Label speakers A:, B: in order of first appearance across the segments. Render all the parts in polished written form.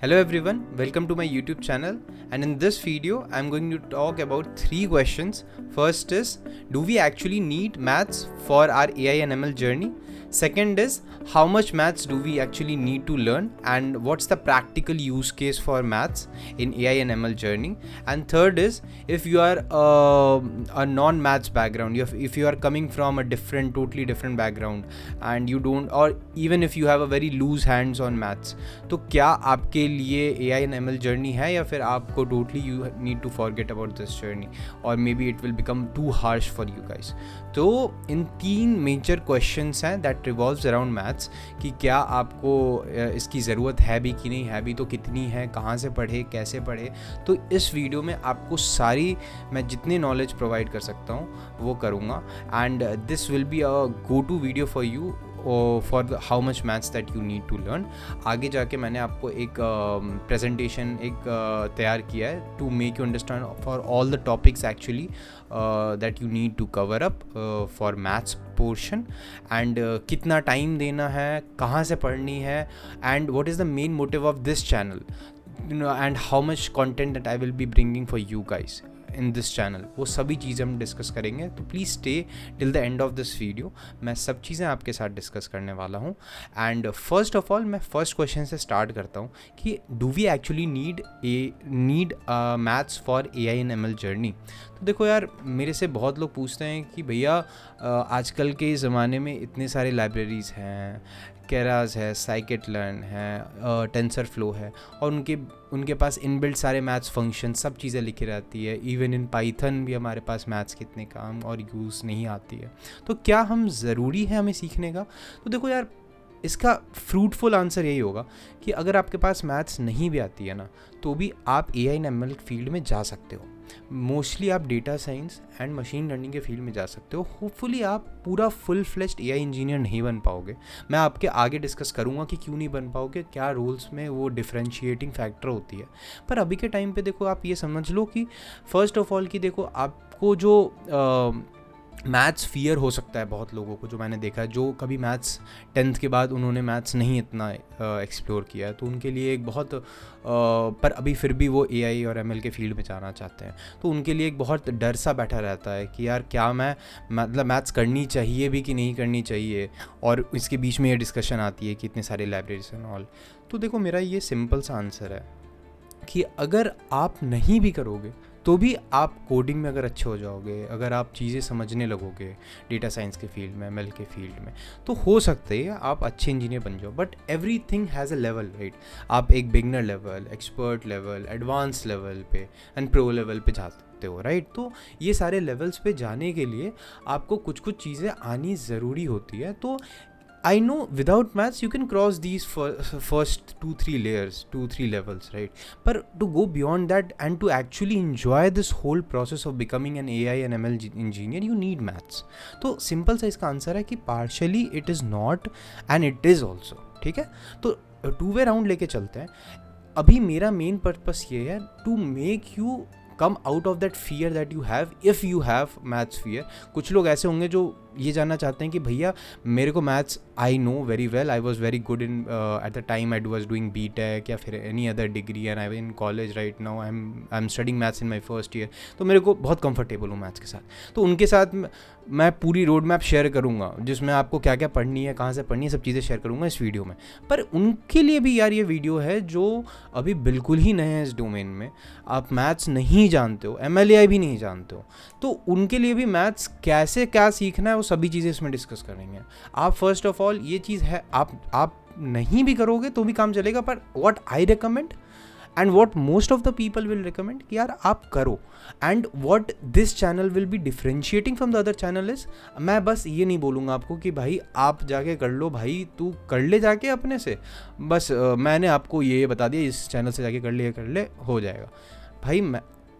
A: Hello everyone, welcome to my YouTube channel, and in this video I'm going to talk about 3 questions. First is, do we actually need maths for our AI and ML journey? Second is, how much maths do we actually need to learn, and what's the practical use case for maths in AI and ML journey? And third is, if you are a non-maths background, if you are coming from a totally different background and you don't, or even if you have a very loose hands on maths, तो क्या आपके लिए AI and ML journey है, या फिर आपको totally you need to forget about this journey, और may be it will become too harsh for you guys. तो इन 3 मेजर क्वेश्चंस हैं दैट रिवॉल्व्स अराउंड मैथ्स, कि क्या आपको इसकी ज़रूरत है भी कि नहीं है भी, तो कितनी है, कहाँ से पढ़े, कैसे पढ़े. तो इस वीडियो में आपको सारी, मैं जितनी नॉलेज प्रोवाइड कर सकता हूँ वो करूँगा, and this will be a go to video for you for how much maths that you need to learn. आगे जाके मैंने आपको एक प्रेजेंटेशन तैयार किया है to make you understand for all the topics actually that you need to cover up for maths portion, and कितना time देना है, कहाँ से पढ़नी है, and what is the main motive of this channel, and how much content that I will be bringing for you guys in this channel. वो सभी चीज़ें हम डिस्कस करेंगे, तो please stay till the end of this video. मैं सब चीज़ें आपके साथ डिस्कस करने वाला हूँ. एंड फर्स्ट ऑफ ऑल मैं फर्स्ट क्वेश्चन से स्टार्ट करता हूँ कि do we actually need maths for AI and ML journey. तो देखो यार, मेरे से बहुत लोग पूछते हैं कि भैया आजकल के ज़माने में इतने सारे लाइब्रेरीज़ हैं, केरास है, साइकिट लर्न है, टेंसर फ्लो है, और उनके पास इनबिल्ट सारे मैथ्स फंक्शन सब चीज़ें लिखी रहती है. इवन इन पाइथन भी हमारे पास मैथ्स कितने काम और यूज़ नहीं आती है. तो क्या हम ज़रूरी है हमें सीखने का? तो देखो यार, इसका फ्रूटफुल आंसर यही होगा कि अगर आपके पास मैथ्स नहीं भी आती है ना, तो भी आप AI एंड ML फील्ड में जा सकते हो. मोस्टली आप data science and machine learning के फील्ड में जा सकते हो. होपफुली आप पूरा फुल फ्लेज्ड AI इंजीनियर नहीं बन पाओगे. मैं आपके आगे डिस्कस करूंगा कि क्यों नहीं बन पाओगे, क्या रोल्स में वो डिफरेंशिएटिंग फैक्टर होती है. पर अभी के टाइम पे देखो, आप ये समझ लो कि फर्स्ट ऑफ ऑल कि देखो, आपको जो मैथ्स फियर हो सकता है बहुत लोगों को, जो मैंने देखा है, जो कभी मैथ्स 10th के बाद उन्होंने मैथ्स नहीं इतना एक्सप्लोर किया है, तो उनके लिए एक बहुत पर अभी फिर भी वो AI और ML के फील्ड में जाना चाहते हैं, तो उनके लिए एक बहुत डर सा बैठा रहता है कि यार क्या मैं मतलब मैथ्स करनी चाहिए भी कि नहीं करनी चाहिए. और इसके बीच में ये डिस्कशन आती है कि इतने सारे लाइब्रेरीज एंड ऑल. तो देखो, मेरा ये सिंपल सा आंसर है कि अगर आप नहीं भी करोगे तो भी आप कोडिंग में अगर अच्छे हो जाओगे, अगर आप चीज़ें समझने लगोगे डेटा साइंस के फील्ड में, ML के फील्ड में, तो हो सकता है आप अच्छे इंजीनियर बन जाओ. But everything has a level, right. आप एक beginner level, expert level, advance level पे एंड प्रो लेवल पे जा सकते हो, राइट. तो ये सारे लेवल्स पे जाने के लिए आपको कुछ चीज़ें आनी ज़रूरी होती है. तो I know without maths you can cross these first 2-3 levels, right? But to go beyond that and to actually enjoy this whole process of becoming an AI and ML engineer, you need maths. तो simple सा इसका answer है कि partially it is not and it is also. ठीक है, तो two way round लेके चलते हैं. अभी मेरा मेन पर्पस ये है to make you come out of that fear that you have, if you have maths fear. कुछ लोग ऐसे होंगे जो ये जानना चाहते हैं कि भैया मेरे को maths I know very well, I was very good in eight the time I was doing BTech या फिर any other degree, and I in college right now, I am studying maths in my first year, तो मेरे को बहुत comfortable हूँ maths के साथ. तो उनके साथ मैं पूरी रोड मैप शेयर करूँगा, जिसमें आपको क्या क्या पढ़नी है, कहाँ से पढ़नी है, सब चीज़ें शेयर करूँगा इस वीडियो में. पर उनके लिए भी यार ये वीडियो है जो अभी बिल्कुल ही नए हैं इस डोमेन में, आप मैथ्स नहीं जानते हो, ML AI भी नहीं जानते हो, तो उनके लिए भी मैथ्स कैसे क्या सीखना है वो सभी चीज़ें इसमें डिस्कस करेंगे. आप फर्स्ट ऑफ ऑल ये चीज़ है, आप नहीं भी करोगे तो भी काम चलेगा, पर what I recommend and what most of the people will recommend कि यार आप करो. And what this channel will be differentiating from the other channel is, मैं बस ये नहीं बोलूँगा आपको कि भाई आप जाके कर लो, भाई तू कर ले जाके अपने से, बस मैंने आपको ये बता दिया इस चैनल से जाके कर ले हो जाएगा. भाई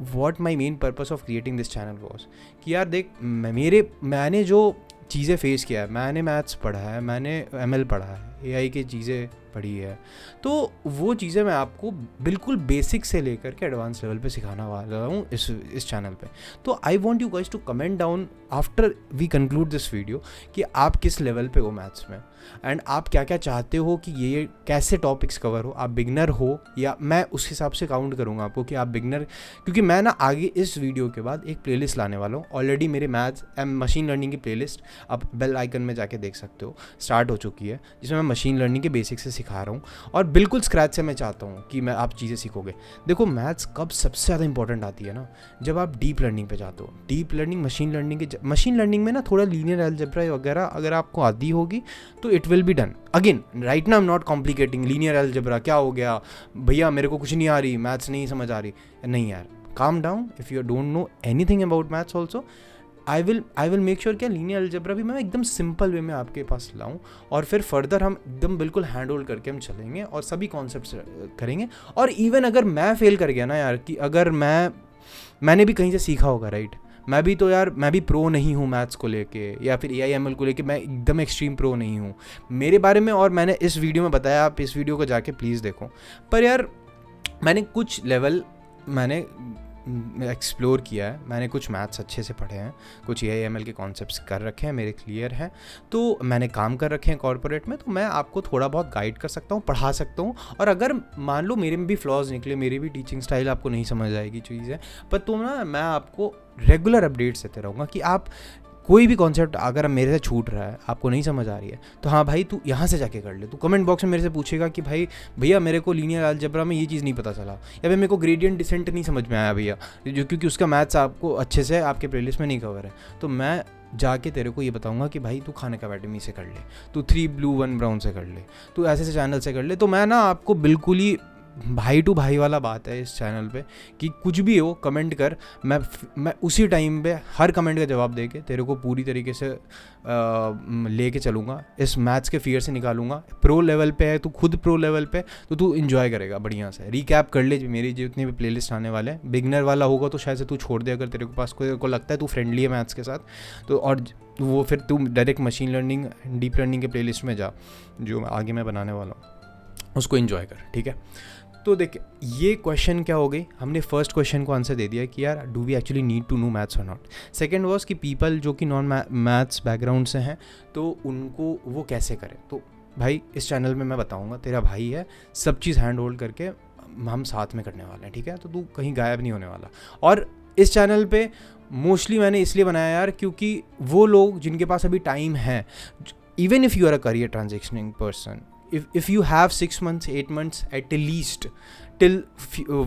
A: what my main purpose of creating this channel was कि यार देख, मैंने जो चीज़ें फेस किया है, मैंने मैथ्स पढ़ा है, मैंने ML पढ़ा है, AI की चीज़ें पढ़ी है, तो वो चीज़ें मैं आपको बिल्कुल बेसिक से लेकर के एडवांस लेवल पे सिखाना वाला हूँ इस चैनल पे। तो I want you guys to comment down after we conclude this video कि आप किस लेवल पे हो मैथ्स में, एंड आप क्या क्या चाहते हो कि ये कैसे टॉपिक्स कवर हो। आप बिगनर हो या मैं उस हिसाब से काउंट करूँगा आपको कि आप बिगनर, क्योंकि मैं ना आगे इस वीडियो के बाद एक प्लेलिस्ट लाने वाला हूँ। ऑलरेडी मेरे मैथ्स एंड मशीन लर्निंग की प्लेलिस्ट आप बेल आइकन में जाके देख सकते हो, स्टार्ट हो चुकी है, जिसमें मैं मशीन लर्निंग के बेसिक से सिखा रहा हूँ और बिल्कुल स्क्रैच से मैं चाहता हूँ कि मैं आप चीज़ें सीखोगे। देखो मैथ्स कब सबसे ज़्यादा इंपॉर्टेंट आती है ना, जब आप डीप लर्निंग पे जाते हो। डीप लर्निंग मशीन लर्निंग में ना थोड़ा लीनियर अलजेब्रा वगैरह अगर आपको आती होगी तो it will be done. Again right now I am not complicating linear algebra, क्या हो गया भैया मेरे को कुछ नहीं आ रही, मैथ्स नहीं समझ आ रही, नहीं यार, calm down. If you don't know anything about maths also I will make sure क्या लीनियर अलजेब्रा भी मैं एकदम सिंपल वे में आपके पास लाऊं, और फिर फर्दर हम एकदम बिल्कुल हैंड होल्ड करके हम चलेंगे और सभी कॉन्सेप्ट्स करेंगे। और इवन अगर मैं फेल कर गया ना यार, कि अगर मैंने भी कहीं से सीखा होगा, राइट, मैं भी प्रो नहीं हूँ मैथ्स को लेके या फिर AI/ML को लेके, मैं एकदम एक्सट्रीम प्रो नहीं हूँ मेरे बारे में, और मैंने इस वीडियो में बताया, आप इस वीडियो को जाके प्लीज़ देखो। पर यार मैंने कुछ लेवल एक्सप्लोर किया है, मैंने कुछ मैथ्स अच्छे से पढ़े हैं, कुछ AI/ML के कॉन्सेप्ट्स कर रखे हैं, मेरे क्लियर हैं, तो मैंने काम कर रखे हैं कॉर्पोरेट में, तो मैं आपको थोड़ा बहुत गाइड कर सकता हूँ, पढ़ा सकता हूँ। और अगर मान लो मेरे में भी फ्लॉज निकले, मेरी भी टीचिंग स्टाइल आपको नहीं समझ आएगी चीज़ें, पर तो ना मैं आपको रेगुलर अपडेट्स देते रहूँगा कि आप कोई भी कॉन्सेप्ट अगर मेरे से छूट रहा है, आपको नहीं समझ आ रही है, तो हाँ भाई तू यहाँ से जाके कर ले। तू कमेंट बॉक्स में मेरे से पूछेगा कि भाई भैया मेरे को लीनियर अलजेब्रा में ये चीज़ नहीं पता चला, या फिर मेरे को ग्रेडियंट डिसेंट नहीं समझ में आया भैया, जो क्योंकि उसका मैथ्स आपको अच्छे से आपके प्लेलिस्ट में नहीं कवर है, तो मैं जाके तेरे को ये बताऊंगा कि भाई तू खान अकादमी से कर ले, तू 3 Blue 1 Brown से कर ले, तू ऐसे चैनल से कर ले। तो मैं ना आपको बिल्कुल ही भाई टू भाई वाला बात है इस चैनल पे कि कुछ भी हो कमेंट कर, मैं उसी टाइम पे हर कमेंट का जवाब दे के तेरे को पूरी तरीके से लेके चलूँगा, इस मैथ्स के फियर से निकालूंगा। प्रो लेवल पे है तू, खुद प्रो लेवल पे, तो तू इन्जॉय करेगा बढ़िया से। रिकैप कर ले मेरी जितने भी प्लेलिस्ट आने वाले हैं। बिगनर वाला होगा तो शायद से तू छोड़ दे, अगर तेरे को पास को लगता है तू फ्रेंडली है मैथ्स के साथ, तो और वो फिर तू direct machine learning deep learning के प्लेलिस्ट में जा, जो आगे मैं बनाने वाला हूँ, उसको इन्जॉय कर, ठीक है। तो देखिए ये क्वेश्चन क्या हो गई, हमने फर्स्ट क्वेश्चन को आंसर दे दिया कि यार do we actually need to know maths और नॉट। सेकंड वाज कि पीपल जो कि नॉन मैथ्स बैकग्राउंड से हैं तो उनको वो कैसे करें। तो भाई इस चैनल में मैं बताऊंगा, तेरा भाई है, सब चीज़ हैंड होल्ड करके हम साथ में करने वाले हैं, ठीक है। तो तू कहीं गायब नहीं होने वाला। और इस चैनल पे मोस्टली मैंने इसलिए बनाया यार क्योंकि वो लोग जिनके पास अभी टाइम है, even if you are a career transactioning person, if you have 6 months 8 months at least till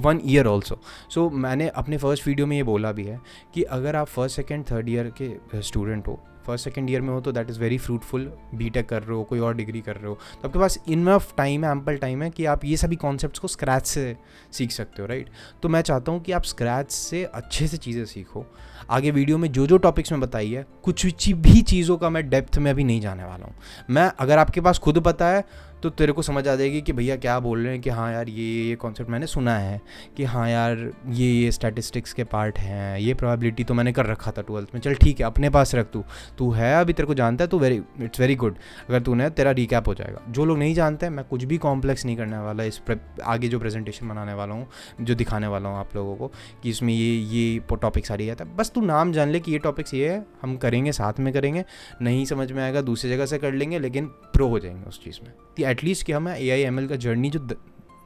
A: 1 year also, so मैंने अपने फर्स्ट वीडियो में ये बोला भी है कि अगर आप फर्स्ट सेकेंड थर्ड ईयर के स्टूडेंट हो, फर्स्ट सेकेंड ईयर में हो, तो that is very fruitful. BTech कर रहे हो, कोई और डिग्री कर रहे हो, तो आपके पास इनफ टाइम है, एम्पल टाइम है कि आप ये सभी कॉन्सेप्ट्स को स्क्रैच से सीख सकते हो, राइट। तो मैं चाहता हूँ कि आप स्क्रैच से अच्छे से चीज़ें सीखो। आगे वीडियो में जो टॉपिक्स में बताई है, कुछ भी चीज़ों का मैं डेप्थ में अभी नहीं जाने वाला हूँ। मैं अगर आपके पास खुद पता है तो तेरे को समझ आ जाएगी कि भैया क्या बोल रहे हैं, कि हाँ यार ये कॉन्सेप्ट मैंने सुना है, कि हाँ यार ये स्टैटिस्टिक्स के पार्ट हैं, ये प्रोबेबिलिटी तो मैंने कर रखा था 12th में, चल ठीक है अपने पास रख, तू है अभी तेरे को जानता है, तो इट्स वेरी गुड। अगर तूने, तेरा रिकैप हो जाएगा। जो लोग नहीं जानते हैं, मैं कुछ भी कॉम्प्लेक्स नहीं करने वाला इस आगे जो प्रेजेंटेशन बनाने वाला हूँ, जो दिखाने वाला हूँ आप लोगों को कि इसमें ये टॉपिक्स आ रही है, बस तू नाम जान ले कि ये टॉपिक्स ये है, हम करेंगे, साथ में करेंगे, नहीं समझ में आएगा दूसरी जगह से कर लेंगे, लेकिन प्रो हो जाएंगे उस चीज़ में। एटलीस्ट कि हमें AI/ML का जर्नी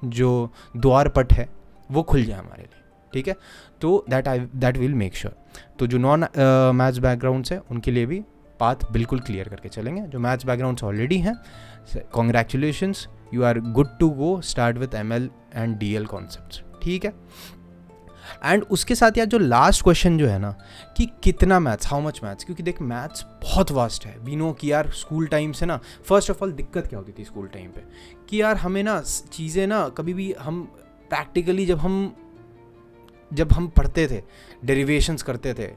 A: जो द्वार पट है वो खुल जाए हमारे लिए, ठीक है। तो दैट विल मेक श्योर। तो जो नॉन मैथ्स बैकग्राउंड है उनके लिए भी पाथ बिल्कुल क्लियर करके चलेंगे। जो मैथ्स बैकग्राउंड ऑलरेडी हैं, congratulations, you are good to go, start with ML and DL concepts, ठीक है। एंड उसके साथ यार जो लास्ट क्वेश्चन जो है ना कि कितना मैथ्स, हाउ मच मैथ्स, क्योंकि देख मैथ्स बहुत वास्ट है। वी नो कि यार स्कूल टाइम से ना, फर्स्ट ऑफ ऑल दिक्कत क्या होती थी स्कूल टाइम पे कि यार हमें ना चीज़ें ना कभी भी हम प्रैक्टिकली जब हम पढ़ते थे, डेरिवेशंस करते थे,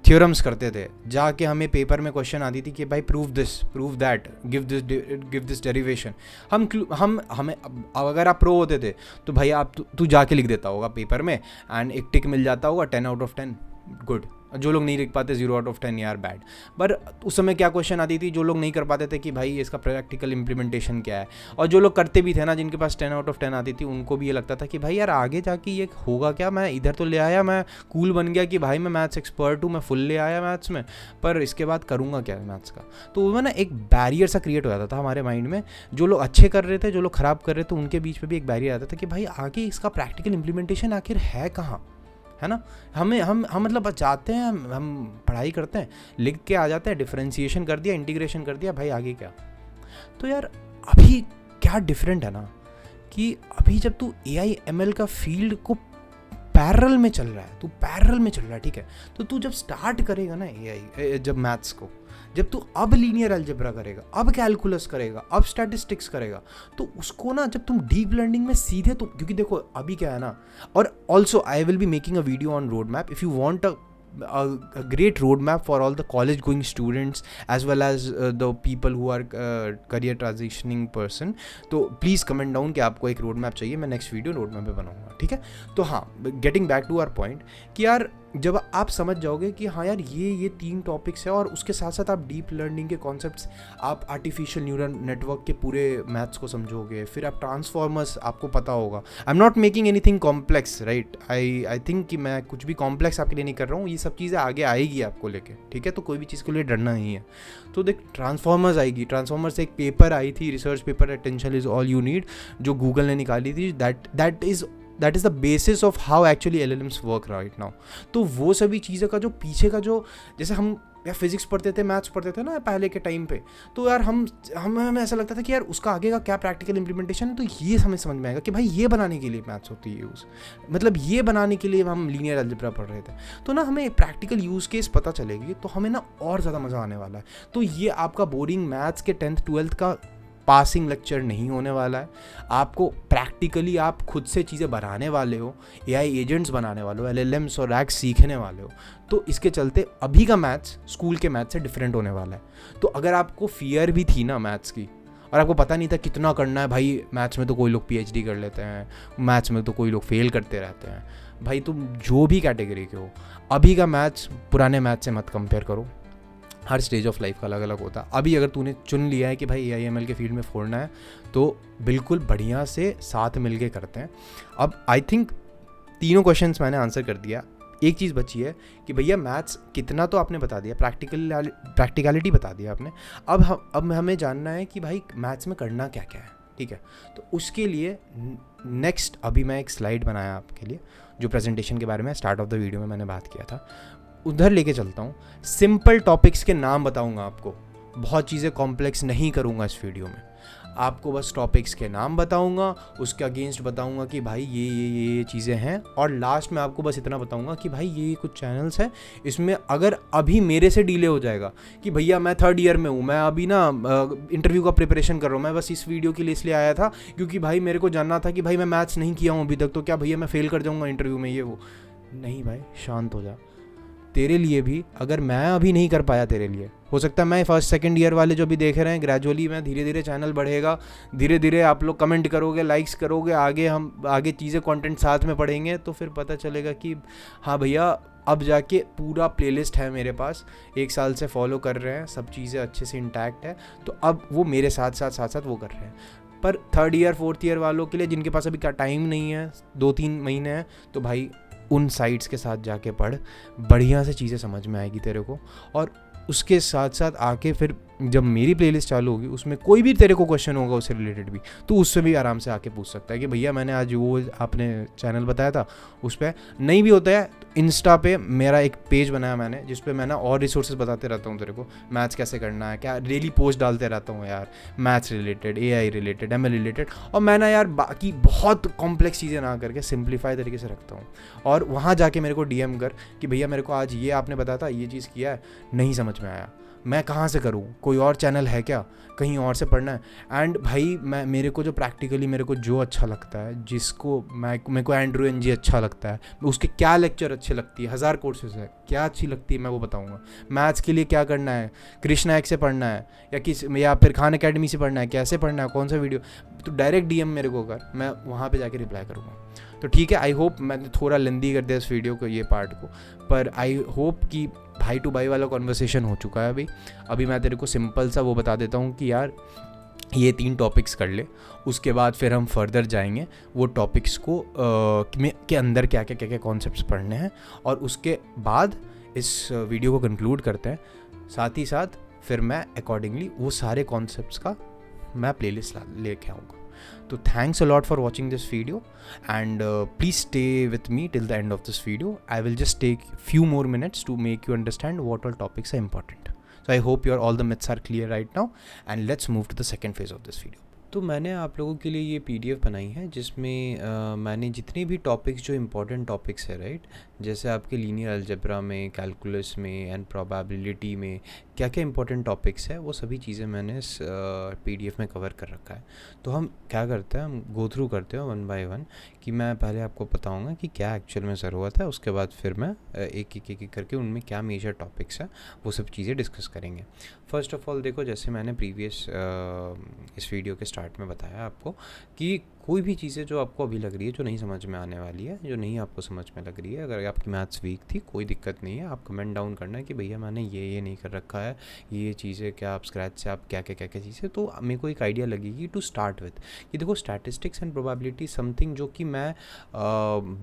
A: थ्योरम्स करते थे, जाके हमें पेपर में क्वेश्चन आती थी कि भाई prove this, prove that, give this derivation. हमें अगर आप प्रो होते थे तो भाई आप तू जाके लिख देता होगा पेपर में एंड एक टिक मिल जाता होगा 10 out of 10, गुड, जो लोग नहीं लिख पाते 0/10 यार बैड। पर उस समय क्या क्वेश्चन आती थी, जो लोग नहीं कर पाते थे कि भाई इसका प्रैक्टिकल इंप्लीमेंटेशन क्या है, और जो लोग करते भी थे ना, जिनके पास 10/10 आती थी, उनको भी ये लगता था कि भाई यार आगे जाके ये होगा क्या, मैं इधर तो ले आया, मैं कूल बन गया कि भाई मैं मैथ्स एक्सपर्ट हूँ, मैं फुल ले आया मैथ्स में, पर इसके बाद करूँगा क्या मैथ्स का। तो वो ना एक बैरियर सा क्रिएट हो जाता था हमारे माइंड में, जो लोग अच्छे कर रहे थे, जो लोग ख़राब कर रहे थे, उनके बीच में भी एक बैरियर आता था कि भाई आगे इसका प्रैक्टिकल इंप्लीमेंटेशन आखिर है कहाँ, है ना। हम मतलब जाते हैं, हम पढ़ाई करते हैं, लिख के आ जाते हैं, डिफरेंशिएशन कर दिया, इंटीग्रेशन कर दिया, भाई आगे क्या। तो यार अभी क्या डिफरेंट है ना, कि अभी जब तू AI/ML का फील्ड को पैरेलल में चल रहा है, तू पैरेलल में चल रहा है, ठीक है, तो तू जब स्टार्ट करेगा ना जब मैथ्स को, जब तू अब लीनियर अलजेब्रा करेगा, अब कैलकुलस करेगा, अब स्टैटिस्टिक्स करेगा, तो उसको ना जब तुम डीप लर्निंग में सीधे, तो क्योंकि देखो अभी क्या है ना, और also I will be making a video on road map if you want a great roadmap for all the college going students as well as the people who are career transitioning person. तो please comment down कि आपको एक road map चाहिए, मैं next video road map पे बनाऊंगा, ठीक है। तो हाँ, getting back to our point, कि यार जब आप समझ जाओगे कि हाँ यार ये 3 टॉपिक्स है, और उसके साथ साथ आप डीप लर्निंग के कॉन्सेप्ट्स, आप आर्टिफिशियल न्यूरल नेटवर्क के पूरे मैथ्स को समझोगे, फिर आप ट्रांसफॉर्मर्स आपको पता होगा। I am not making anything complex, right, I think कि मैं कुछ भी कॉम्प्लेक्स आपके लिए नहीं कर रहा हूँ, ये सब चीज़ें आगे आएगी आपको लेके, ठीक है। तो कोई भी चीज़ के लिए डरना नहीं है। तो देख, ट्रांसफॉर्मर्स आएगी, ट्रांसफॉर्मर्स एक पेपर आई थी, research paper, attention is all you need, जो गूगल ने निकाली थी, that is the basis of how actually LLMs work right now. तो वो सभी चीज़ें का जो पीछे का जो, जैसे हम या फिजिक्स पढ़ते थे, मैथ्स पढ़ते थे ना पहले के टाइम पे, तो यार हमें ऐसा लगता था कि यार उसका आगे का क्या प्रैक्टिकल इंप्लीमेंटेशन है, तो ये हमें समझ में आएगा कि भाई ये बनाने के लिए मैथ्स होती है यूज़, मतलब ये बनाने के लिए हम लीनियर अलजेब्रा पढ़ रहे थे। तो ना हमें प्रैक्टिकल यूज़ केस पता चलेगी, तो हमें ना और ज़्यादा मज़ा आने वाला है। तो ये आपका बोरिंग मैथ्स के 10th 12th का पासिंग लेक्चर नहीं होने वाला है। आपको प्रैक्टिकली आप खुद से चीज़ें बनाने वाले हो, AI एजेंट्स बनाने वाले हो, LLMs और रैक्स सीखने वाले हो। तो इसके चलते अभी का मैथ्स स्कूल के मैथ्स से डिफरेंट होने वाला है। तो अगर आपको फियर भी थी ना मैथ्स की, और आपको पता नहीं था कितना करना है, भाई मैथ्स में तो कोई लोग PhD कर लेते हैं, मैथ्स में तो कोई लोग फेल करते रहते हैं, भाई तुम जो भी कैटेगरी के हो, अभी का मैथ्स पुराने मैथ्स से मत कंपेयर करो। हर स्टेज ऑफ लाइफ का अलग अलग होता है। अभी अगर तूने चुन लिया है कि भाई AI/ML के फील्ड में फोड़ना है, तो बिल्कुल बढ़िया से साथ मिल के करते हैं। अब आई थिंक 3 क्वेश्चंस मैंने आंसर कर दिया। एक चीज़ बची है कि भैया मैथ्स कितना तो आपने बता दिया, प्रैक्टिकलिटी बता दिया आपने। अब हमें जानना है कि भाई मैथ्स में करना क्या क्या है, ठीक है। तो उसके लिए नेक्स्ट अभी मैं एक स्लाइड बनाया आपके लिए, जो प्रेजेंटेशन के बारे में स्टार्ट ऑफ द वीडियो में मैंने बात किया था, उधर लेके चलता हूँ। सिंपल टॉपिक्स के नाम बताऊँगा आपको, बहुत चीज़ें कॉम्प्लेक्स नहीं करूँगा इस वीडियो में, आपको बस टॉपिक्स के नाम बताऊँगा, उसके अगेंस्ट बताऊँगा कि भाई ये चीज़ें हैं, और लास्ट में आपको बस इतना बताऊँगा कि भाई ये कुछ चैनल्स हैं, इसमें अगर अभी मेरे से डिले हो जाएगा कि भैया मैं 3rd ईयर में हूँ, मैं अभी ना इंटरव्यू का प्रिपरेशन कर रहा हूँ, मैं बस इस वीडियो के लिए इसलिए आया था क्योंकि भाई मेरे को जानना था कि भाई मैं मैथ्स नहीं किया हूँ अभी तक, तो क्या भैया मैं फेल कर जाऊँगा इंटरव्यू में, ये वो नहीं। भाई शांत हो जा। तेरे लिए भी, अगर मैं अभी नहीं कर पाया, तेरे लिए हो सकता है मैं 1st 2nd ईयर वाले जो भी देख रहे हैं, ग्रेजुअली मैं धीरे धीरे चैनल बढ़ेगा, धीरे धीरे आप लोग कमेंट करोगे, लाइक्स करोगे, आगे चीज़ें कंटेंट साथ में पढ़ेंगे, तो फिर पता चलेगा कि हाँ भैया अब जाके पूरा प्लेलिस्ट है मेरे पास, 1 साल से फॉलो कर रहे हैं, सब चीज़ें अच्छे से इंटैक्ट है, तो अब वो मेरे साथ साथ वो कर रहे हैं। पर 3rd ईयर 4th ईयर वालों के लिए, जिनके पास अभी का टाइम नहीं है, 2-3 महीने हैं, तो भाई उन साइट्स के साथ जाके पढ़, बढ़िया से चीज़ें समझ में आएगी तेरे को। और उसके साथ साथ आके फिर जब मेरी प्लेलिस्ट चालू होगी, उसमें कोई भी तेरे को क्वेश्चन होगा उससे रिलेटेड भी, तो उससे भी आराम से आके पूछ सकता है कि भैया मैंने आज वो आपने चैनल बताया था उस पर नहीं भी होता है। इंस्टा पे मेरा एक पेज बनाया मैंने, जिस पे मैं ना और रिसोर्सेज बताते रहता हूँ तेरे को, मैथ्स कैसे करना है, क्या डेली पोस्ट डालते रहता हूँ यार, maths related, AI related, ML related, और मैं ना यार बाकी बहुत कॉम्प्लेक्स चीज़ें ना करके सिंप्लीफाई तरीके से रखता हूँ। और वहाँ जाके मेरे को DM कर कि भैया मेरे को आज ये आपने बताया था, ये चीज़ किया है, नहीं समझ में आया, मैं कहाँ से करूँ, कोई और चैनल है क्या, कहीं और से पढ़ना है। एंड भाई मैं मेरे को जो प्रैक्टिकली मेरे को जो अच्छा लगता है, जिसको मेरे को एंड्रू एन जी अच्छा लगता है, उसके क्या लेक्चर अच्छे लगती है, 1000 कोर्सेज है, क्या अच्छी लगती है मैं वो बताऊँगा। मैथ्स के लिए क्या करना है, कृष्णा एक से पढ़ना है या फिर खान अकेडमी से पढ़ना है, कैसे पढ़ना है, कौन सा वीडियो, तो डायरेक्ट DM मेरे को कर, मैं वहाँ पे जाके रिप्लाई करूँगा। तो ठीक है, आई होप मैंने थोड़ा लेंदी कर दिया इस वीडियो को, ये पार्ट को, पर आई होप कि भाई टू भाई वाला कॉन्वर्सेशन हो चुका है। अभी मैं तेरे को सिंपल सा वो बता देता हूँ कि यार ये 3 टॉपिक्स कर ले, उसके बाद फिर हम फर्दर जाएंगे वो टॉपिक्स को के अंदर क्या क्या कॉन्सेप्ट्स पढ़ने हैं, और उसके बाद इस वीडियो को कंक्लूड करते हैं। साथ ही साथ फिर मैं अकॉर्डिंगली वो सारे कॉन्सेप्ट्स का मैं प्लेलिस्ट लेके आऊँगा। तो thanks a lot for watching this video, and please stay with me till the end of this video. I will just take few more minutes to make you understand what all topics are important. So I hope all the myths are clear right now, and let's move to the second phase of this video. तो मैंने आप लोगों के लिए ये PDF बनाई है जिसमें मैंने जितने भी टॉपिक्स जो इम्पोर्टेंट टॉपिक्स है, राइट, जैसे आपके लीनियर अलजेब्रा में, कैलकुलस में एंड प्रोबेबिलिटी में क्या क्या इंपॉर्टेंट टॉपिक्स है, वो सभी चीज़ें मैंने इस PDF में कवर कर रखा है। तो हम क्या करते हैं, हम गो थ्रू करते हैं 1 by 1 कि मैं पहले आपको बताऊंगा कि क्या एक्चुअल में ज़रूरत है, उसके बाद फिर मैं एक एक करके उनमें क्या मेजर टॉपिक्स हैं वो सब चीज़ें डिस्कस करेंगे। फर्स्ट ऑफ ऑल देखो, जैसे मैंने प्रीवियस इस वीडियो के स्टार्ट में बताया आपको कि कोई भी चीज़ें जो आपको अभी लग रही है, जो नहीं समझ में आने वाली है, जो नहीं आपको समझ में लग रही है, अगर आपकी मैथ्स वीक थी कोई दिक्कत नहीं है, आप कमेंट डाउन करना है कि भैया मैंने ये नहीं कर रखा है, ये चीज़ें क्या आप स्क्रैच से आप क्या चीज़ें, तो मेरे को एक आइडिया लगेगी टू स्टार्ट विथ कि देखो स्टैटिस्टिक्स एंड प्रोबेबिलिटी समथिंग जो कि मैं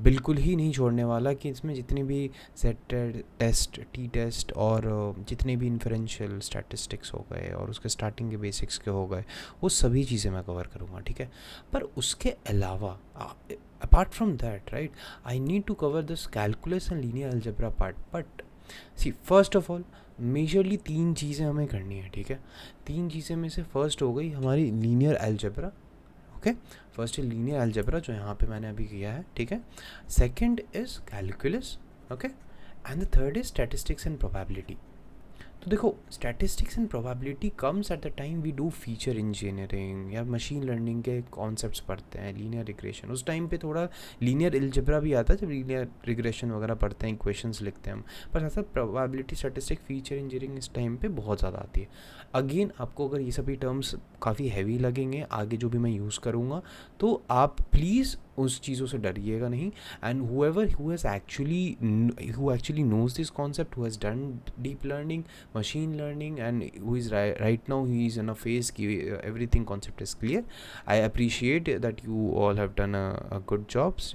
A: बिल्कुल ही नहीं छोड़ने वाला, कि इसमें जितने भी सेट टेस्ट, टी टेस्ट और जितने भी इन्फरेंशियल स्टैटिस्टिक्स हो गए और उसके स्टार्टिंग के बेसिक्स के हो गए, वो सभी चीज़ें मैं कवर करूँगा, ठीक है। पर उसके अलावा apart from that, right, I need to cover this calculus and linear algebra part. But see, first of all, majorly 3 चीज़ें हमें करनी है, ठीक है। 3 चीज़ें में से फर्स्ट हो गई हमारी लीनियर अलजेब्रा, ओके। फर्स्ट है लीनियर अलजेब्रा जो यहाँ पे मैंने अभी किया है, ठीक है। Second is calculus, okay, and the third is statistics and probability. तो देखो statistics and probability comes at the time we do feature engineering या मशीन लर्निंग के कॉन्सेप्ट्स पढ़ते हैं, लीनियर रिग्रेशन, उस टाइम पे थोड़ा लीनियर अलजेब्रा भी आता है जब लीनियर रिग्रेशन वगैरह पढ़ते हैं, इक्वेशंस लिखते हैं हम, पर साथ प्रोबेबिलिटी, स्टैटिस्टिक्स, फीचर इंजीनियरिंग इस टाइम पे बहुत ज़्यादा आती है। अगेन आपको अगर ये सभी टर्म्स काफ़ी हैवी लगेंगे आगे जो भी मैं यूज़ करूँगा, तो आप प्लीज़ उस चीज़ों से डरिएगा नहीं। And whoever who actually knows this concept, who has done deep learning, machine learning, and who is right now he is in a phase ki everything concept is clear. I appreciate that you all have done a good jobs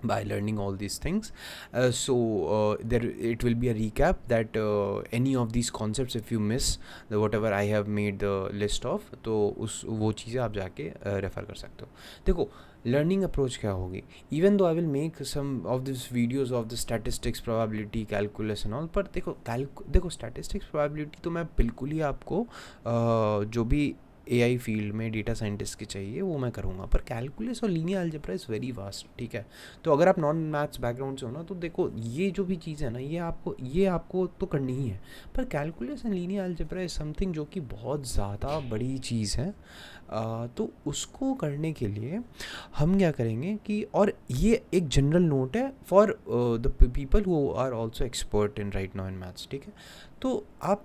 A: by learning all these things. There it will be a recap that any of these concepts if you miss the whatever I have made the list of, तो वो चीज़ें आप जाके refer कर सकते हो। देखो learning approach क्या होगी, even though I will make some of this videos of the statistics, probability, calculus and all, पर देखो स्टैटिस्टिक्स, प्रोबेबिलिटी तो मैं बिल्कुल ही आपको जो भी AI फील्ड में डेटा साइंटिस्ट की चाहिए वो मैं करूँगा, पर कैलकुलस और linear algebra is very vast, ठीक है। तो अगर आप नॉन मैथ्स बैकग्राउंड से हो ना, तो देखो ये जो भी चीज़ है ना, ये आपको तो करनी ही है, पर calculus and linear algebra is something जो कि बहुत ज़्यादा बड़ी चीज़ है। तो उसको करने के लिए हम क्या करेंगे कि, और ये एक जनरल नोट है for the people who are also expert in right now in maths, ठीक है। तो आप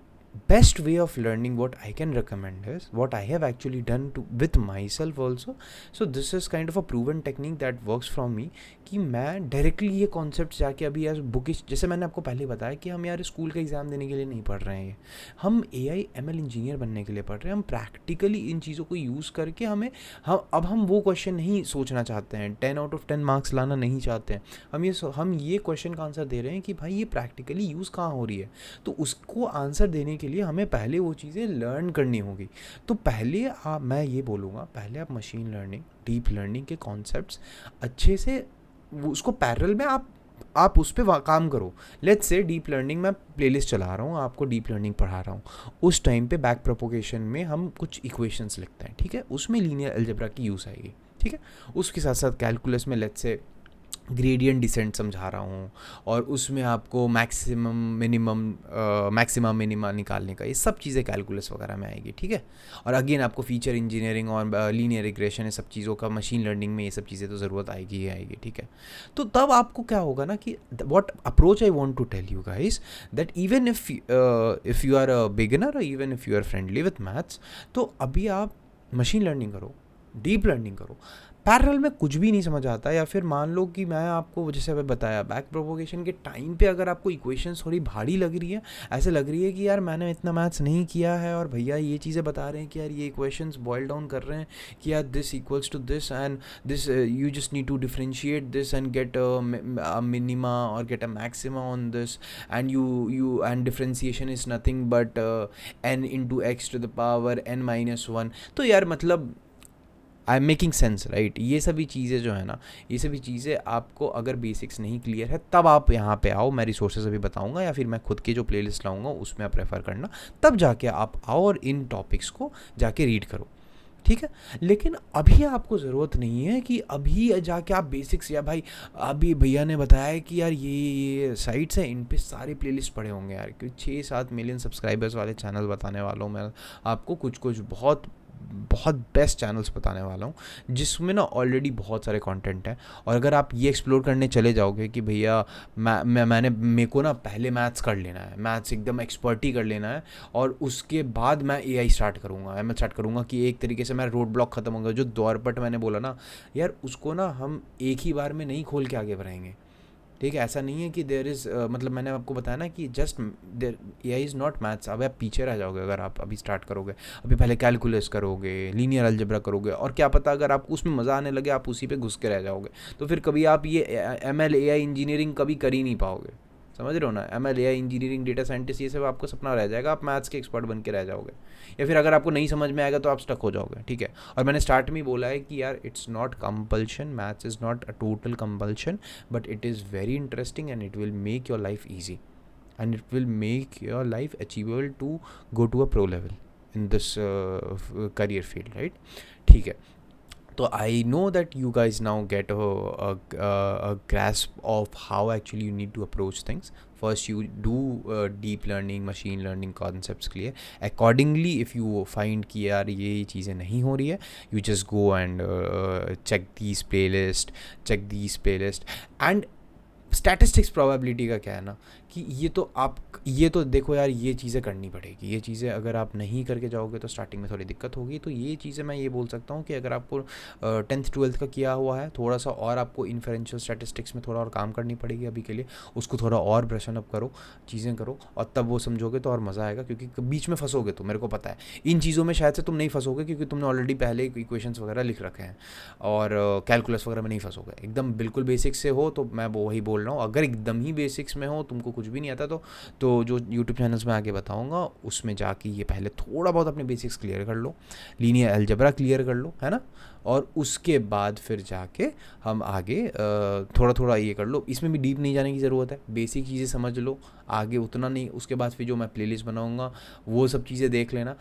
A: best way of learning what I can recommend is what I have actually done with myself also. So this is kind of a proven technique that works from me कि मैं directly ये concept जाके अभी यार bookish, जैसे मैंने आपको पहले बताया कि हम यार स्कूल का एग्ज़ाम देने के लिए नहीं पढ़ रहे हैं, हम AI ML इंजीनियर बनने के लिए पढ़ रहे हैं। हम प्रैक्टिकली इन चीज़ों को यूज़ करके हम वो क्वेश्चन नहीं सोचना चाहते हैं, 10 out of 10 मार्क्स लाना नहीं चाहते हैं, हम ये क्वेश्चन का आंसर दे रहे हैं कि भाई ये प्रैक्टिकली यूज़ कहाँ हो रही है। तो उसको आंसर देने के लिए हमें पहले वो चीज़ें लर्न करनी होगी। तो पहले मैं ये बोलूँगा, पहले आप मशीन लर्निंग, डीप लर्निंग के कॉन्सेप्ट्स अच्छे से उसको पैरेलल में आप उस पर काम करो। लेट्स से डीप लर्निंग मैं प्लेलिस्ट चला रहा हूँ, आपको डीप लर्निंग पढ़ा रहा हूँ, उस टाइम पे बैक प्रोपोगेशन में हम कुछ इक्वेशंस लिखते हैं, ठीक है, उसमें लीनियर अलजेब्रा की यूज़ आएगी, ठीक है। उसके साथ साथ कैलकुलस में लेट्स से ग्रेडियंट डिसेंट समझा रहा हूँ और उसमें आपको मैक्सिमम मिनिमा निकालने का, ये सब चीज़ें कैलकुलस वगैरह में आएगी, ठीक है। और अगेन आपको फीचर इंजीनियरिंग और लीनियर रिग्रेशन, ये सब चीज़ों का मशीन लर्निंग में ये सब चीज़ें तो ज़रूरत आएगी ही आएगी, ठीक है। तो तब आपको क्या होगा ना कि what approach I want to tell you guys, that even if you are a beginner और even if you are friendly with maths, तो अभी आप मशीन लर्निंग करो, डीप लर्निंग करो। पैरेलल में कुछ भी नहीं समझ आता, या फिर मान लो कि मैं आपको जैसे अभी बताया बैक प्रोपोगेशन के टाइम पे अगर आपको इक्वेशंस थोड़ी भारी लग रही है, ऐसे लग रही है कि यार मैंने इतना मैथ्स नहीं किया है और भैया ये चीज़ें बता रहे हैं कि यार ये इक्वेशंस बॉयल डाउन कर रहे हैं कि यार this equals to this and this, you just need to differentiate this and get a minima और get a maxima on this, and you and differentiation is nothing but n into x to the power n-1। तो यार मतलब I am making sense right. ये सभी चीज़ें जो है ना, ये सभी चीज़ें आपको अगर बेसिक्स नहीं क्लियर है तब आप यहाँ पे आओ, मैं रिसोर्सेज अभी बताऊँगा या फिर मैं खुद के जो प्लेलिस्ट लाऊंगा उसमें आप रेफ़र करना, तब जाके आप आओ और इन टॉपिक्स को जाके रीड करो, ठीक है। लेकिन अभी आपको ज़रूरत नहीं है कि अभी जाके आप बेसिक्स, या भाई अभी भैया ने बताया कि यार ये साइट्स हैं इन पे सारे प्लेलिस्ट पड़े होंगे यार, क्योंकि 6-7 मिलियन सब्सक्राइबर्स वाले चैनल बताने वाला हूँ मैं आपको, कुछ बहुत बहुत बेस्ट चैनल्स बताने वाला हूँ जिसमें ना ऑलरेडी बहुत सारे कंटेंट हैं। और अगर आप ये एक्सप्लोर करने चले जाओगे कि भैया मेरे को ना पहले मैथ्स कर लेना है, मैथ्स एकदम एक्सपर्टी कर लेना है और उसके बाद मैं एआई स्टार्ट करूँगा, एमएल स्टार्ट करूँगा, कि एक तरीके से मेरा रोड ब्लॉक खत्म होगा। जो द्वारपट मैंने बोला ना यार, उसको ना हम एक ही बार में नहीं खोल के आगे बढ़ाएंगे, ठीक है। ऐसा नहीं है कि देयर इज़ मतलब मैंने आपको बताया ना कि just there AI is not maths. अब आप पीछे रह जाओगे अगर आप अभी स्टार्ट करोगे, अभी पहले कैलकुलस करोगे, लीनियर अलजेब्रा करोगे, और क्या पता अगर आपको उसमें मज़ा आने लगे आप उसी पे घुस के रह जाओगे, तो फिर कभी आप ये एमएल एआई इंजीनियरिंग कभी कर ही नहीं पाओगे, समझ रहे हो ना। ML AI engineering, data scientist, ये सब आपको सपना रह जाएगा, आप मैथ्स के एक्सपर्ट बन के रह जाओगे, या फिर अगर आपको नहीं समझ में आएगा तो आप स्टक हो जाओगे, ठीक है। और मैंने स्टार्ट में ही बोला है कि यार it's not compulsion, maths is not a total compulsion, but it is very interesting and it will make your life easy and it will make your life achievable to go to a pro level in this career field, right, ठीक है। So I know that you guys now get a grasp of how actually you need to approach things. First you do deep learning, machine learning concepts clear. Accordingly, if you find कि यार ये चीज़ें नहीं हो रही है, you just go and check these playlist and statistics probability का क्या है ना कि ये तो देखो यार, ये चीज़ें करनी पड़ेगी। ये चीज़ें अगर आप नहीं करके जाओगे तो स्टार्टिंग में थोड़ी दिक्कत होगी। तो ये चीज़ें मैं ये बोल सकता हूँ कि अगर आपको 10th 12th का किया हुआ है, थोड़ा सा और आपको इन्फरेंशियल स्टैटिस्टिक्स में थोड़ा और काम करनी पड़ेगी अभी के लिए, उसको थोड़ा और ब्रशन अप करो, चीज़ें करो, और तब वो समझोगे तो और मज़ा आएगा। क्योंकि बीच में फंसोगे तो मेरे को पता है इन चीज़ों में शायद से तुम नहीं फंसोगे, क्योंकि तुमने ऑलरेडी पहले इक्वेशंस वगैरह लिख रखे हैं, और कैलकुलस वगैरह में नहीं फंसोगे। एकदम बिल्कुल बेसिक्स से हो तो मैं वो वही बोल रहा हूँ। अगर एकदम ही बेसिक्स में हो, तुमको कुछ भी नहीं आता, तो जो यूट्यूब चैनल्स में आगे बताऊंगा उसमें जाके ये पहले थोड़ा बहुत अपने बेसिक्स क्लियर कर लो, लीनियर अलजेब्रा क्लियर कर लो, है ना, और उसके बाद फिर जाके हम आगे थोड़ा थोड़ा ये कर लो। इसमें भी डीप नहीं जाने की ज़रूरत है, बेसिक चीज़ें समझ लो, आगे उतना नहीं। उसके बाद फिर जो मैं प्लेलिस्ट बनाऊंगा वो सब चीज़ें देख लेना।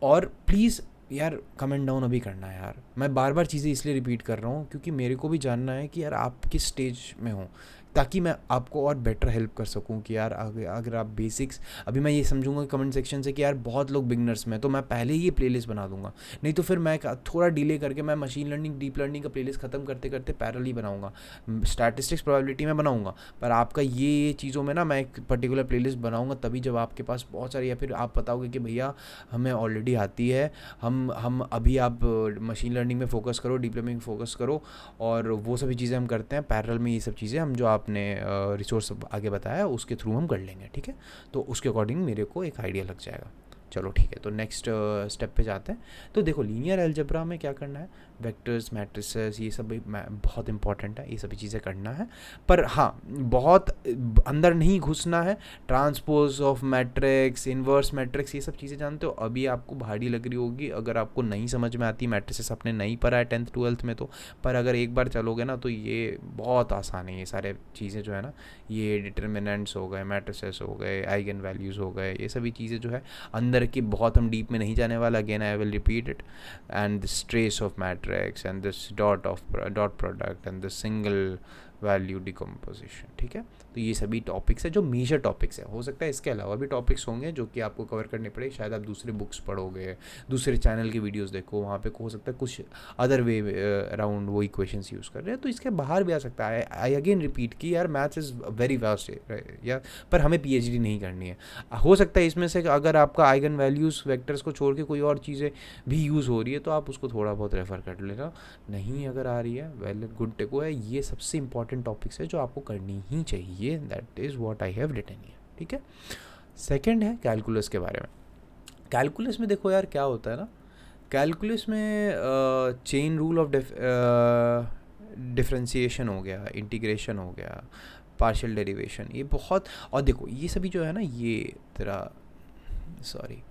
A: और प्लीज़ यार कमेंट डाउन अभी करना है यार, मैं बार बार चीज़ें इसलिए रिपीट कर रहा हूँ क्योंकि मेरे को भी जानना है कि यार आप किस स्टेज में हो, ताकि मैं आपको और बेटर हेल्प कर सकूं। कि यार अगर आप बेसिक्स, अभी मैं ये समझूंगा कमेंट सेक्शन से कि यार बहुत लोग बिगनर्स में, तो मैं पहले ही ये प्लेलिस्ट बना दूंगा, नहीं तो फिर मैं थोड़ा डिले करके मैं मशीन लर्निंग डीप लर्निंग का प्लेलिस्ट ख़त्म करते करते पैरेलल ही बनाऊंगा, स्टैटिस्टिक्स प्रोबेबिलिटी में बनाऊंगा। पर आपका ये चीज़ों में ना मैं एक पर्टिकुलर प्लेलिस्ट बनाऊंगा तभी जब आपके पास बहुत सारी, या फिर आप बताओगे कि भैया हमें ऑलरेडी आती है, हम अभी आप मशीन लर्निंग में फ़ोकस करो, डीप लर्निंग में फ़ोकस करो, और वो सभी चीज़ें हम करते हैं पैरेलल में। ये सब चीज़ें हम जो आपने रिसोर्स आगे बताया उसके थ्रू हम कर लेंगे, ठीक है। तो उसके अकॉर्डिंग मेरे को एक आइडिया लग जाएगा। चलो ठीक है, तो नेक्स्ट स्टेप पे जाते हैं। तो देखो लीनियर अलजेब्रा में क्या करना है, वेक्टर्स, मैट्रिसेस, ये सब बहुत इंपॉर्टेंट है, ये सभी चीज़ें करना है। पर हाँ, बहुत अंदर नहीं घुसना है। Transpose of matrix, inverse matrix, ये सब चीज़ें जानते हो, अभी आपको भारी लग रही होगी अगर आपको नहीं समझ में आती। मैट्रिसेस आपने नहीं पढ़ा है 10th 12th में, तो पर अगर एक बार चलोगे ना तो ये बहुत आसान है। ये सारे चीज़ें जो है ना, ये डिटर्मिनेंट्स हो गए, मैट्रिसेस हो गए, आइगन वैल्यूज़ हो गए, ये सभी चीज़ें जो है अंदर की, बहुत हम डीप में नहीं जाने वाला। Again I will repeat it, and this trace of matrix and this dot product and this single value decomposition, ठीक है। तो ये सभी टॉपिक्स है जो मेजर टॉपिक्स है। हो सकता है इसके अलावा भी टॉपिक्स होंगे जो कि आपको कवर करने पड़े, शायद आप दूसरे बुक्स पढ़ोगे, दूसरे चैनल की वीडियोस देखो, वहाँ पे हो सकता है कुछ अदर वे अराउंड वो इक्वेशंस यूज़ कर रहे हैं, तो इसके बाहर भी आ सकता है। आई अगेन रिपीट कि यार मैथ्स इज़ वेरी वास्ट या, पर हमें PhD नहीं करनी है। हो सकता है इसमें से अगर आपका आइगन वैल्यूज़ वेक्टर्स को छोड़ के कोई और चीज़ें भी यूज़ हो रही है तो आप उसको थोड़ा बहुत रेफ़र कर लेना, नहीं अगर आ रही है वेल गुड टेको है। ये सबसे इंपॉर्टेंट टॉपिक्स है जो आपको करनी ही चाहिए, that is what I have written here, ठीक है। सेकंड है कैलकुलस के बारे में। कैलकुलस में देखो यार क्या होता है ना, कैलकुलस में चेन रूल ऑफ डिफरेंशिएशन हो गया, इंटीग्रेशन हो गया, पार्शियल डेरिवेशन, ये बहुत, और देखो ये सभी जो है ना, ये तेरा सॉरी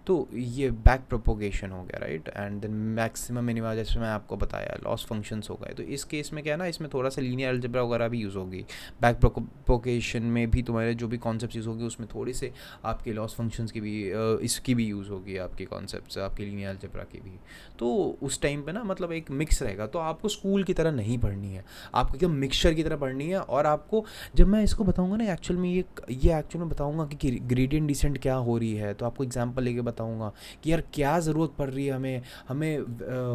A: तो ये बैक प्रोपोगेशन हो गया, right, and then maximum minima, जैसे मैं आपको बताया लॉस फंक्शंस हो गए। तो इस केस में क्या है ना, इसमें थोड़ा सा लीनियर अलजेब्रा वगैरह भी यूज़ होगी। बैक प्रोपोगेशन में भी तुम्हारे जो भी कॉन्सेप्ट्स यूज़ होगी उसमें थोड़ी से आपके लॉस फंक्शंस की भी इसकी भी यूज़ होगी, आपके कॉन्सेप्ट्स, आपकी लीनियर अलजेब्रा की भी। तो उस टाइम पे ना मतलब एक मिक्स रहेगा। तो आपको स्कूल की तरह नहीं पढ़नी है, आपको एकदम मिक्सचर की तरह पढ़नी है। और आपको जब मैं इसको बताऊँगा ना, एक्चुअल में ये एक्चुअल में बताऊँगा कि ग्रेडियंट डिसेंट क्या हो रही है, तो आपको एग्जाम्पल लेके बताऊँगा कि यार क्या ज़रूरत पड़ रही है हमें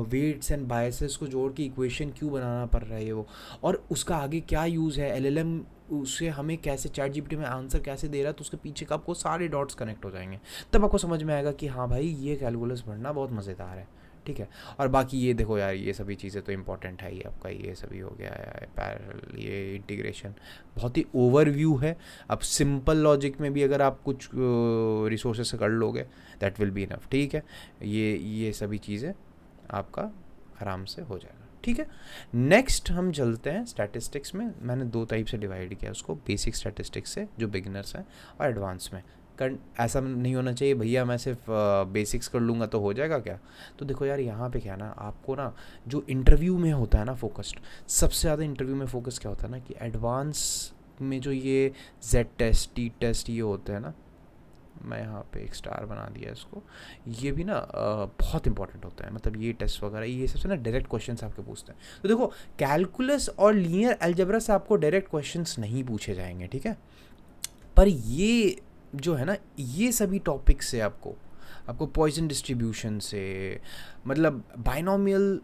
A: वेट्स एंड बायसेस को जोड़ के इक्वेशन क्यों बनाना पड़ रहा है वो, और उसका आगे क्या यूज़ है, LLM उससे हमें कैसे ChatGPT में आंसर कैसे दे रहा है, तो उसके पीछे का आपको सारे डॉट्स कनेक्ट हो जाएंगे। तब आपको समझ में आएगा कि हाँ भाई ये कैलकुलस पढ़ना बहुत मज़ेदार है, ठीक है। और बाकी ये देखो यार, ये सभी चीज़ें तो इंपॉर्टेंट है ही आपका, ये सभी हो गया है पैरेलल, ये इंटीग्रेशन बहुत ही ओवरव्यू है। अब सिंपल लॉजिक में भी अगर आप कुछ रिसोर्सेज से कर लोगे दैट विल बी इनफ, ठीक है। ये सभी चीज़ें आपका आराम से हो जाएगा, ठीक है। नेक्स्ट हम चलते हैं स्टैटिस्टिक्स में। मैंने 2 टाइप से डिवाइड किया उसको, बेसिक स्टैटिस्टिक्स से जो बिगिनर्स हैं, और एडवांस में। ऐसा नहीं होना चाहिए भैया मैं सिर्फ बेसिक्स कर लूँगा तो हो जाएगा क्या। तो देखो यार यहाँ पे क्या ना, आपको ना जो इंटरव्यू में होता है ना फोकस्ड, सबसे ज़्यादा इंटरव्यू में फोकस क्या होता है ना कि एडवांस में जो ये Z टेस्ट, T टेस्ट ये होते हैं ना, मैं यहाँ पे एक स्टार बना दिया इसको, ये भी ना बहुत इंपॉर्टेंट होता है। मतलब ये टेस्ट वगैरह ये सबसे ना डायरेक्ट क्वेश्चंस आपके पूछते हैं। तो देखो कैलकुलस और लीनियर अलजेब्रा से आपको डायरेक्ट क्वेश्चंस नहीं पूछे जाएंगे, ठीक है। पर ये जो है ना, ये सभी टॉपिक्स से आपको पॉइजन डिस्ट्रीब्यूशन से, मतलब बाइनोमियल,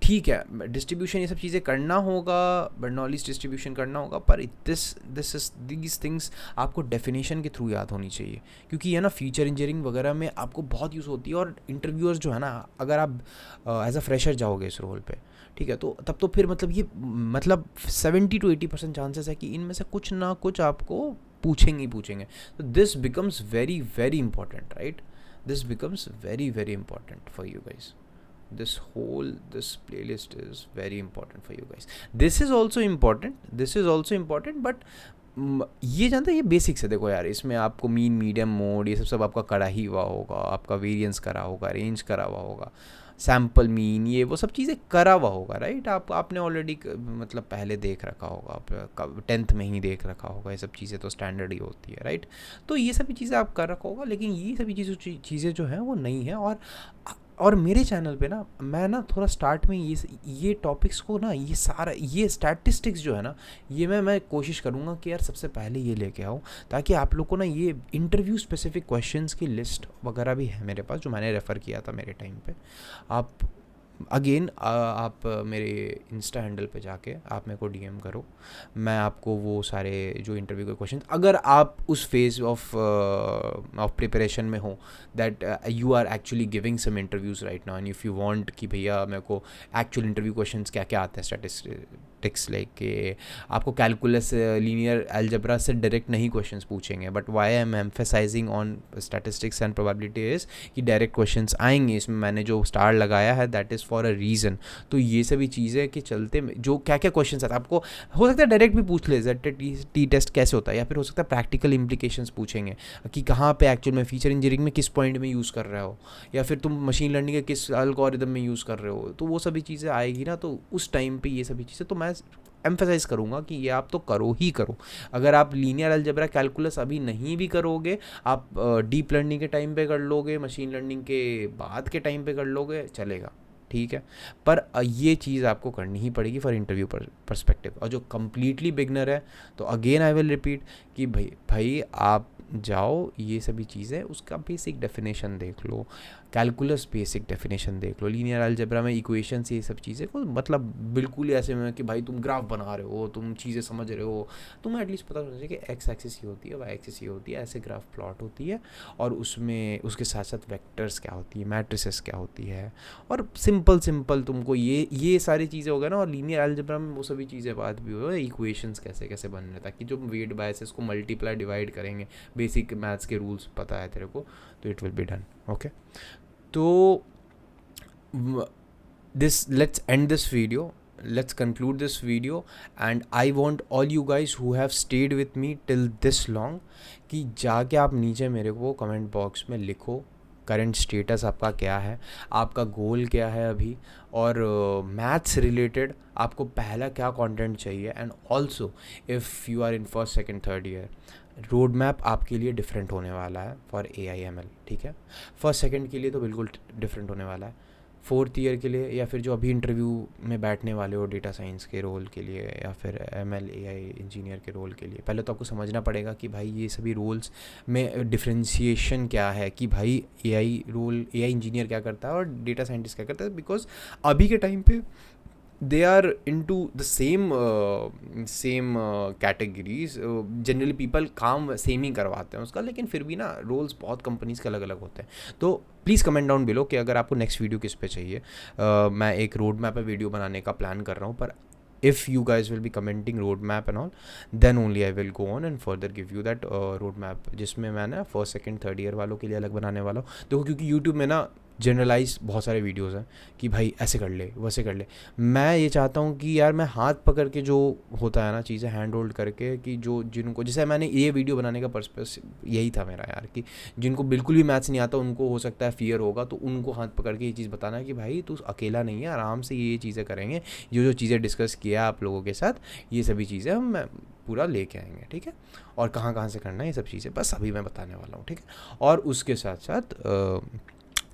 A: ठीक है, डिस्ट्रीब्यूशन ये सब चीज़ें करना होगा, बर्नौलीज डिस्ट्रीब्यूशन करना होगा, पर दीज थिंग्स आपको डेफिनेशन के थ्रू याद होनी चाहिए, क्योंकि ये ना फीचर इंजीनियरिंग वगैरह में आपको बहुत यूज़ होती है। और इंटरव्यूअर्स जो है ना, अगर आप एज अ फ्रेशर जाओगे इस रोल पे, ठीक है, तो तब तो फिर मतलब 70 to 80% चांसेस है कि इनमें से कुछ ना कुछ आपको पूछेंगे। तो this becomes very very important, right, this becomes very very important for you guys. this playlist is very important for you guys. This is also important but ये जानते हैं, ये बेसिक्स है। देखो यार, इसमें आपको मीन, मीडियम, मोड ये सब आपका करा ही हुआ होगा, आपका वेरिएंस करा होगा, रेंज करा हुआ होगा, सैम्पल मीन, ये वो सब चीज़ें करा हुआ होगा, राइट। आपने ऑलरेडी मतलब पहले देख रखा होगा, 10th में ही देख रखा होगा, ये सब चीज़ें तो स्टैंडर्ड ही होती है, राइट। तो ये सभी चीज़ें आप कर रखा होगा, लेकिन ये सभी चीज़ें जो हैं वो नहीं है। और मेरे चैनल पे ना मैं ना थोड़ा स्टार्ट में ये टॉपिक्स को ना, ये सारा ये स्टैटिस्टिक्स जो है ना, ये मैं कोशिश करूँगा कि यार सबसे पहले ये लेके आऊँ, ताकि आप लोग को ना ये इंटरव्यू स्पेसिफिक क्वेश्चंस की लिस्ट वगैरह भी है मेरे पास, जो मैंने रेफ़र किया था मेरे टाइम पे। आप अगेन आप मेरे इंस्टा हैंडल पे जाके आप मेरे को DM करो, मैं आपको वो सारे जो इंटरव्यू के क्वेश्चन, अगर आप उस फेज ऑफ प्रिपरेशन में हो, that you are actually giving some interviews right now, and if you want कि भैया मेरे को एक्चुअल इंटरव्यू क्वेश्चंस क्या क्या आते हैं स्टैटिस्टिक्स, लाइक कि आपको कैलकुलस, लीनियर अलजेब्रा से डायरेक्ट नहीं क्वेश्चंस पूछेंगे, but why I am emphasizing on statistics and probability is कि डायरेक्ट क्वेश्चंस आएंगे। इसमें मैंने जो स्टार लगाया है that is for a reason. तो ये सभी चीज़ें कि चलते जो क्या क्या क्वेश्चन आते हैं, आपको हो सकता है डायरेक्ट भी पूछ ले टी टेस्ट कैसे होता है, या फिर हो सकता है प्रैक्टिकल इम्प्लीकेशंस पूछेंगे कि कहाँ पे एक्चुअल में फीचर इंजीनियरिंग में किस पॉइंट में यूज़ कर रहे हो, या फिर तुम मशीन लर्निंग के किस एल्गोरिदम में यूज़ कर रहे हो। तो वो सभी चीज़ें आएगी ना, तो उस टाइम पे ये सभी चीज़ें तो मैं एम्फेसाइज करूँगा कि ये आप तो करो ही करो। अगर आप लीनियर अलजेब्रा कैलकुलस अभी नहीं भी करोगे, आप डीप लर्निंग के टाइम पे कर लोगे, मशीन लर्निंग के बाद के टाइम पे कर लोगे, चलेगा, ठीक है, पर ये चीज़ आपको करनी ही पड़ेगी फॉर इंटरव्यू परस्पेक्टिव। और जो कम्प्लीटली बिगनर है, तो अगेन आई विल रिपीट कि भाई आप जाओ, ये सभी चीज़ें उसका बेसिक डेफिनेशन देख लो, कैलकुलस बेसिक डेफिनेशन देख लो, लीनियर अलजेब्रा में इक्वेशंस, ये सब चीज़ें को मतलब बिल्कुल ही ऐसे में कि भाई तुम ग्राफ बना रहे हो, तुम चीज़ें समझ रहे हो, तुम्हें एटलीस्ट पता होना चाहिए कि एक्स एक्सिस ये होती है, वाई एक्सिस ये होती है, ऐसे ग्राफ प्लॉट होती है, और उसमें उसके साथ साथ वेक्टर्स क्या होती है, मैट्रिसेस क्या होती है, और सिंपल तुमको ये सारी चीज़ें हो गए ना। और लीनियर अलजेब्रा में वो सभी चीज़ें बात भी हो, इक्वेशंस कैसे कैसे बन रहे, ताकि जो वेट बायसेस को मल्टीप्लाई डिवाइड करेंगे, बेसिक मैथ्स के रूल्स पता है तेरे को, तो it will be done. Okay, तो let's end this video, let's conclude this video, and I want all you guys who have stayed with me till this long कि जाके आप नीचे मेरे को कमेंट बॉक्स में लिखो करंट स्टेटस आपका क्या है, आपका गोल क्या है अभी, और मैथ्स रिलेटेड आपको पहला क्या कंटेंट चाहिए। And also if you are in first second third year, road map आपके लिए डिफरेंट होने वाला है फॉर AIML, ठीक है। फर्स्ट सेकंड के लिए तो बिल्कुल डिफरेंट होने वाला है, फोर्थ ईयर के लिए, या फिर जो अभी इंटरव्यू में बैठने वाले हो डेटा साइंस के रोल के लिए, या फिर ML AI इंजीनियर के रोल के लिए, पहले तो आपको समझना पड़ेगा कि भाई ये सभी रोल्स में डिफ्रेंशिएशन क्या है, कि भाई AI इंजीनियर क्या करता है और डेटा साइंटिस्ट क्या करता है। बिकॉज अभी के टाइम पे they are into the same categories, generally people काम सेम ही करवाते हैं उसका, लेकिन फिर भी ना रोल्स बहुत कंपनीज के अलग अलग होते हैं। तो प्लीज़ कमेंट डाउन बिलो कि अगर आपको नेक्स्ट वीडियो किस पे चाहिए। मैं एक रोड मैप पे वीडियो बनाने का प्लान कर रहा हूँ, पर if you guys will be commenting roadmap and all, then only I will go on and further give you that roadmap, जिसमें मैं ना फर्स्ट सेकंड थर्ड ईयर वालों के लिए अलग बनाने वाला हूँ। देखो, क्योंकि यूट्यूब में ना जनरलाइज बहुत सारे वीडियोस हैं कि भाई ऐसे कर ले वैसे कर ले। मैं ये चाहता हूँ कि यार मैं हाथ पकड़ के जो होता है ना चीज़ें हैंड होल्ड करके, कि जो जिनको, जैसे मैंने ये वीडियो बनाने का पर्पस यही था मेरा यार, कि जिनको बिल्कुल भी मैथ्स नहीं आता, उनको हो सकता है फियर होगा, तो उनको हाथ पकड़ के ये चीज़ बताना है कि भाई तू अकेला नहीं है, आराम से ये चीज़ें करेंगे, जो चीज़ें डिस्कस किया आप लोगों के साथ, ये सभी चीज़ें हम पूरा लेके आएंगे, ठीक है। और कहाँ से करना है ये सब चीज़ें बस अभी मैं बताने वाला हूँ, ठीक है। और उसके साथ साथ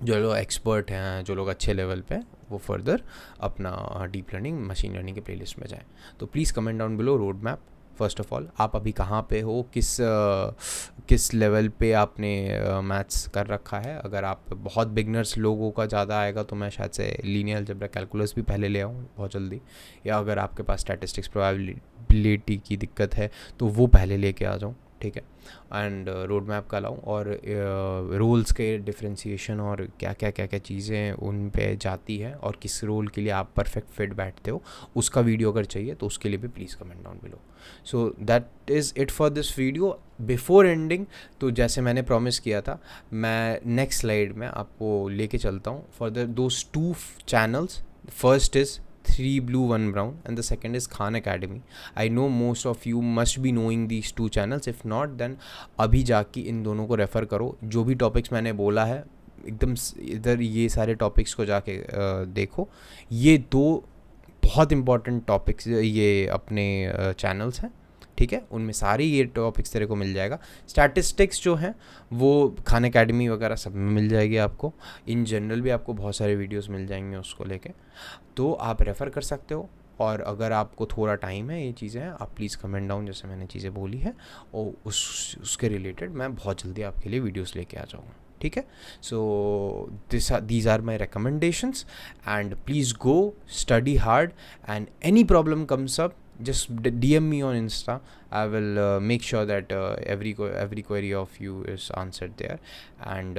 A: जो लोग एक्सपर्ट हैं, जो लोग अच्छे लेवल पे, वो फर्दर अपना डीप लर्निंग मशीन लर्निंग के प्लेलिस्ट में जाएं। तो please comment down below road map. First of all, आप अभी कहाँ पे हो, किस लेवल पे आपने मैथ्स कर रखा है। अगर आप बहुत बिगनर्स लोगों का ज़्यादा आएगा तो मैं शायद से लीनियर अलजेब्रा कैलकुलस भी पहले ले आऊँ बहुत जल्दी, या अगर आपके पास स्टैटिस्टिक्स प्रोबेबिलिटी की दिक्कत है तो वो पहले लेके आ जाऊँ, ठीक है। एंड रोड मैप का लाऊं, और रोल्स के डिफ्रेंशिएशन और क्या चीज़ें उन पे जाती है, और किस रोल के लिए आप परफेक्ट फिट बैठते हो, उसका वीडियो अगर चाहिए तो उसके लिए भी please comment down below. So that is it for this video. Before ending, तो जैसे मैंने प्रॉमिस किया था, मैं नेक्स्ट स्लाइड में आपको लेके चलता हूँ for those 2 channels. First is 3 Blue 1 Brown and the second is Khan Academy. I know most of you must be knowing these 2 channels. If not, then अभी जाके इन दोनों को रेफ़र करो। जो भी टॉपिक्स मैंने बोला है एकदम इधर, ये सारे टॉपिक्स को जाके देखो। ये 2 बहुत इंपॉर्टेंट टॉपिक्स ये अपने चैनल्स हैं, ठीक है। उनमें सारी ये टॉपिक्स तेरे को मिल जाएगा। स्टैटिस्टिक्स जो हैं वो खान एकेडमी वगैरह सब में मिल जाएगी आपको। इन जनरल भी आपको बहुत सारे वीडियोस मिल जाएंगे उसको लेके, तो आप रेफ़र कर सकते हो। और अगर आपको थोड़ा टाइम है, ये चीज़ें हैं, आप प्लीज़ कमेंट डाउन जैसे मैंने चीज़ें बोली है, और उसके रिलेटेड मैं बहुत जल्दी आपके लिए वीडियोस लेके आ जाऊँगा, ठीक है। So these are my recommendations, and please go study hard, and any problem comes up, just DM me on Insta. I will make sure that every query of you is answered there, and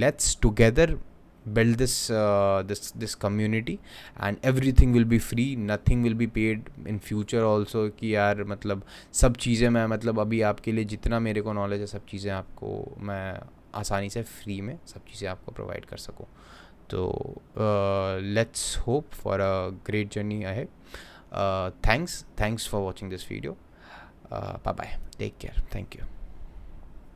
A: let's together build this community, and everything will be free, nothing will be paid in future also, कि यार मतलब सब चीज़ें मैं मतलब अभी आपके लिए जितना मेरे को नॉलेज है, सब चीज़ें आपको मैं आसानी से फ्री में सब चीज़ें आपको प्रोवाइड कर सकूँ। तो let's hope for a great journey ahead. Thanks for watching this video. Bye bye, take care, thank you.